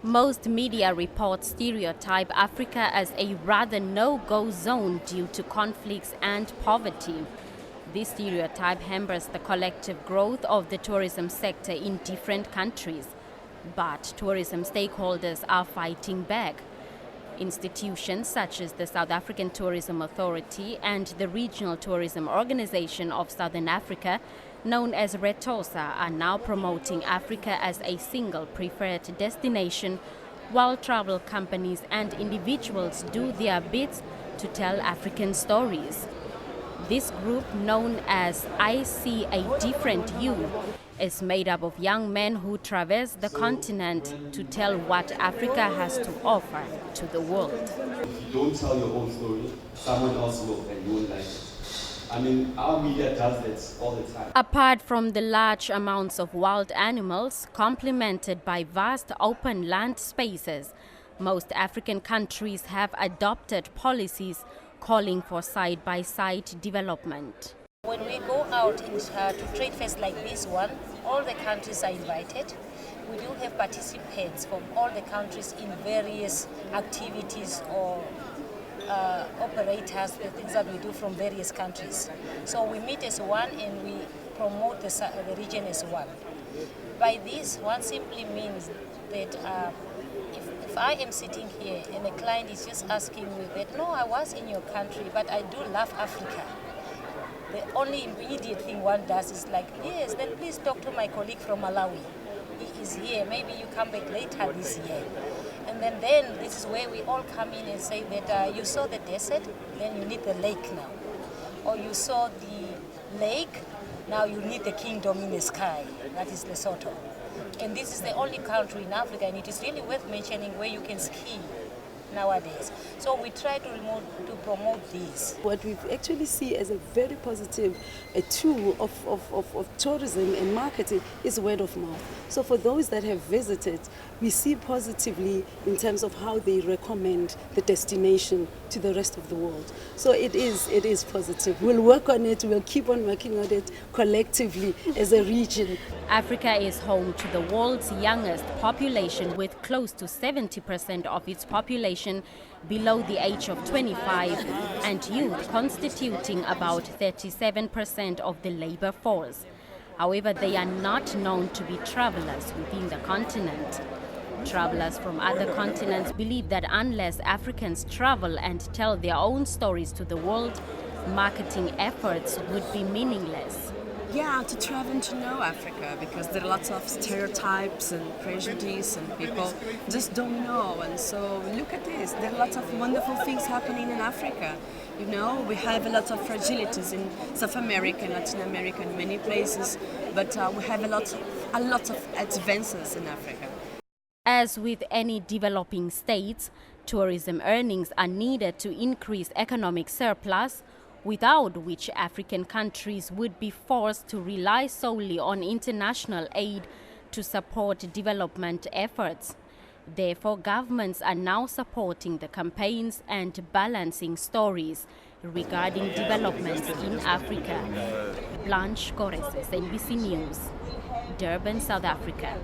Most media reports stereotype Africa as a rather no-go zone due to conflicts and poverty. This stereotype hampers the collective growth of the tourism sector in different countries. But tourism stakeholders are fighting back. Institutions such as the South African Tourism Authority and the Regional Tourism Organization of Southern Africa, known as RETOSA, are now promoting Africa as a single preferred destination, while travel companies and individuals do their bits to tell African stories. This group, known as I See a Different You, is made up of young men who traverse the continent to tell what Africa has to offer to the world. If you don't tell your own story, someone else will, and you won't like it. I mean, our media does that all the time. Apart from the large amounts of wild animals, complemented by vast open land spaces, most African countries have adopted policies calling for side-by-side development. When we go out to trade fairs like this one, all the countries are invited. We do have participants from all the countries in various activities or operators, the things that we do from various countries. So we meet as one and we promote the region as one. By this, one simply means that if I am sitting here and a client is just asking me that, no, I was in your country, but I do love Africa. The only immediate thing one does is like, yes, then please talk to my colleague from Malawi. He is here, maybe you come back later this year. And then this is where we all come in and say that you saw the desert, then you need the lake now. Or you saw the lake, now you need the kingdom in the sky, that is Lesotho. And this is the only country in Africa, and it is really worth mentioning, where you can ski nowadays. So we try to promote this. What we actually see as a very positive tool of tourism and marketing is word of mouth. So for those that have visited, we see positively in terms of how they recommend the destination to the rest of the world. So it is positive. We'll work on it, we'll keep on working on it collectively as a region. Africa is home to the world's youngest population, with close to 70% of its population below the age of 25 and youth constituting about 37% of the labor force. However, they are not known to be travelers within the continent. Travelers from other continents believe that unless Africans travel and tell their own stories to the world, marketing efforts would be meaningless. Yeah, to travel and to know Africa, because there are lots of stereotypes and prejudice and people just don't know. And so look at this, there are lots of wonderful things happening in Africa. You know, we have a lot of fragilities in South America, Latin America, and many places, but we have a lot of advances in Africa. As with any developing states, tourism earnings are needed to increase economic surplus, without which African countries would be forced to rely solely on international aid to support development efforts. Therefore, governments are now supporting the campaigns and balancing stories regarding developments in Africa. Blanche Corres, NBC News, Durban, South Africa.